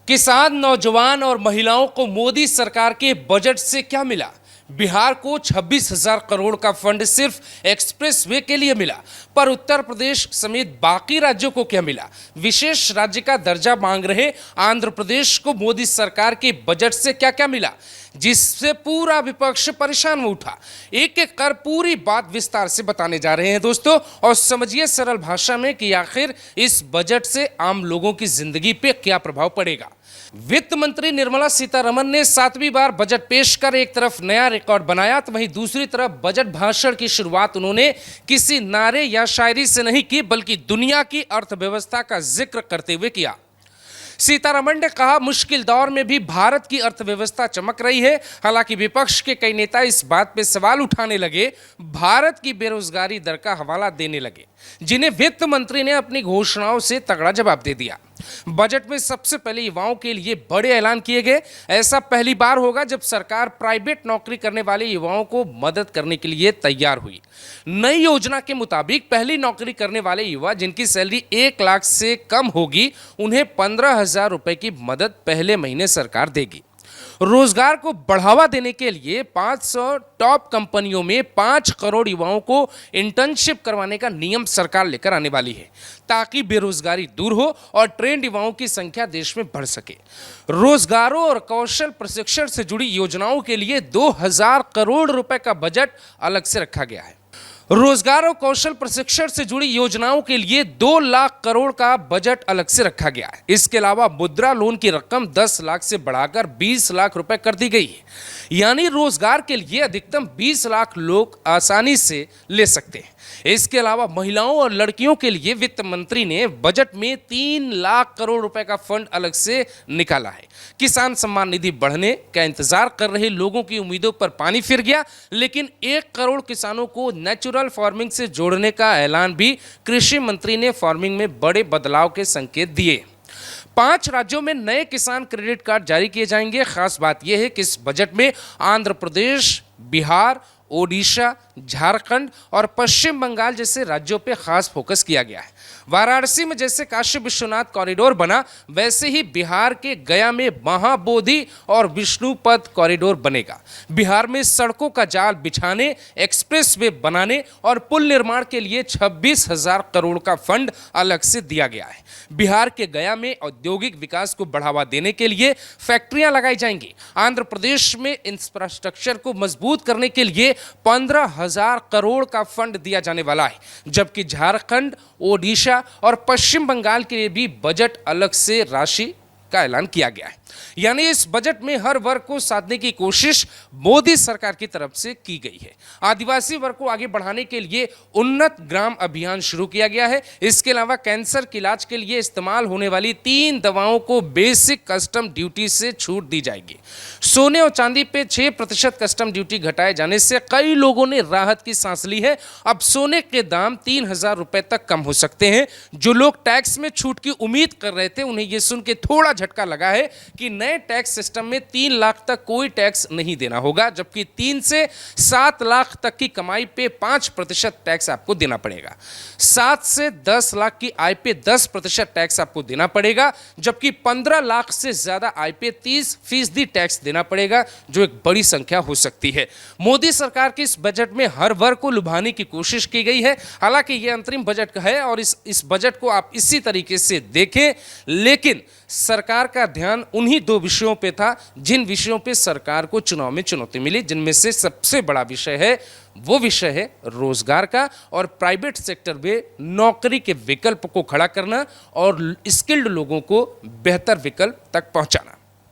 किसान, नौजवान और महिलाओं को मोदी सरकार के बजट से क्या मिला? बिहार को 26,000 करोड़ का फंड सिर्फ एक्सप्रेसवे के लिए मिला, पर उत्तर प्रदेश समेत बाकी राज्यों को क्या मिला? विशेष राज्य का दर्जा मांग रहे आंध्र प्रदेश को मोदी सरकार के बजट से क्या क्या मिला, जिससे पूरा विपक्ष परेशान हो उठा? एक एक कर पूरी बात विस्तार से बताने जा रहे हैं दोस्तों, और समझिए सरल भाषा में कि आखिर इस बजट से आम लोगों की जिंदगी पे क्या प्रभाव पड़ेगा। वित्त मंत्री निर्मला सीतारमण ने 7वीं बार बजट पेश कर एक तरफ नया रिकॉर्ड बनाया, तो वहीं दूसरी तरफ बजट भाषण की शुरुआत उन्होंने किसी नारे या शायरी से नहीं की, बल्कि दुनिया की अर्थव्यवस्था का जिक्र करते हुए किया। सीतारमण ने कहा, मुश्किल दौर में भी भारत की अर्थव्यवस्था चमक रही है। हालांकि विपक्ष के कई नेता इस बात पे सवाल उठाने लगे, भारत की बेरोजगारी दर का हवाला देने लगे, जिन्हें वित्त मंत्री ने अपनी घोषणाओं से तगड़ा जवाब दे दिया। बजट में सबसे पहले युवाओं के लिए बड़े ऐलान किए गए। ऐसा पहली बार होगा जब सरकार प्राइवेट नौकरी करने वाले युवाओं को मदद करने के लिए तैयार हुई। नई योजना के मुताबिक पहली नौकरी करने वाले युवा जिनकी सैलरी 1 लाख से कम होगी, उन्हें 15,000 रुपए की मदद पहले महीने सरकार देगी। रोजगार को बढ़ावा देने के लिए 500 टॉप कंपनियों में 5 करोड़ युवाओं को इंटर्नशिप करवाने का नियम सरकार लेकर आने वाली है, ताकि बेरोजगारी दूर हो और ट्रेंड युवाओं की संख्या देश में बढ़ सके। रोजगारों और कौशल प्रशिक्षण से जुड़ी योजनाओं के लिए 2,000 करोड़ रुपए का बजट अलग से रखा गया है। रोजगार और कौशल प्रशिक्षण से जुड़ी योजनाओं के लिए 2 लाख करोड़ का बजट अलग से रखा गया है। इसके अलावा मुद्रा लोन की रकम 10 लाख से बढ़ाकर 20 लाख रुपए कर दी गई है, यानी रोजगार के लिए अधिकतम 20 लाख लोग आसानी से ले सकते हैं। इसके अलावा महिलाओं और लड़कियों के लिए वित्त मंत्री ने बजट में 3 लाख करोड़ रुपए का फंड अलग से निकाला है। किसान सम्मान निधि बढ़ने का इंतजार कर रहे लोगों की उम्मीदों पर पानी फिर गया, लेकिन 1 करोड़ किसानों को नेचुरल फार्मिंग से जोड़ने का ऐलान भी कृषि मंत्री ने फार्मिंग में बड़े बदलाव के संकेत दिए। 5 राज्यों में नए किसान क्रेडिट कार्ड जारी किए जाएंगे। खास बात यह है कि इस बजट में आंध्र प्रदेश, बिहार, ओडिशा, झारखंड और पश्चिम बंगाल जैसे राज्यों पे खास फोकस किया गया है। वाराणसी में जैसे काशी विश्वनाथ कॉरिडोर बना, वैसे ही बिहार के गया में महाबोधि और विष्णुपद कॉरिडोर बनेगा। बिहार में सड़कों का जाल बिछाने, एक्सप्रेसवे बनाने और पुल निर्माण के लिए 26,000 करोड़ का फंड अलग से दिया गया है। बिहार के गया में औद्योगिक विकास को बढ़ावा देने के लिए फैक्ट्रियां लगाई जाएंगी। आंध्र प्रदेश में इंफ्रास्ट्रक्चर को मजबूत करने के लिए 15,000 करोड़ का फंड दिया जाने वाला है, जबकि झारखंड, ओडिशा और पश्चिम बंगाल के लिए भी बजट अलग से राशि का ऐलान किया गया है। यानी इस बजट में हर वर्ग को साधने की कोशिश मोदी सरकार की तरफ से की गई है। आदिवासी वर्ग को आगे बढ़ाने के लिए उन्नत ग्राम अभियान शुरू किया गया है। इसके अलावा कैंसर के इलाज के लिए इस्तेमाल होने वाली 3 दवाओं को बेसिक कस्टम ड्यूटी से छूट दी जाएगी। सोने और चांदी पे 6% कस्टम ड्यूटी घटाए जाने से कई लोगों ने राहत की सांस ली है। अब सोने के दाम 3,000 रुपए तक कम हो सकते हैं। जो लोग टैक्स में छूट की उम्मीद कर रहे थे, उन्हें यह सुन के थोड़ा झटका लगा है कि नए टैक्स सिस्टम में 3 लाख तक कोई टैक्स नहीं देना होगा, जबकि 3 से 7 लाख तक की कमाई पे 5% टैक्स आपको देना पड़ेगा। 7 से 10 लाख की आय पे 10% टैक्स आपको देना पड़ेगा, जबकि 15 लाख से ज्यादा आय पे 30% टैक्स देना पड़ेगा, जो एक बड़ी संख्या हो सकती है। मोदी सरकार के इस बजट में हर वर्ग को लुभाने की कोशिश की गई है। हालांकि यह अंतरिम बजट है और इस बजट को आप इसी तरीके से देखें, लेकिन सरकार का ध्यान उन्हीं 2 विषयों पे था जिन विषयों पे सरकार को चुनाव में चुनौती मिली, जिनमें से सबसे बड़ा विषय है वो विषय है रोजगार का और प्राइवेट सेक्टर में नौकरी के विकल्प को खड़ा करना और स्किल्ड लोगों को बेहतर विकल्प तक पहुंचाना।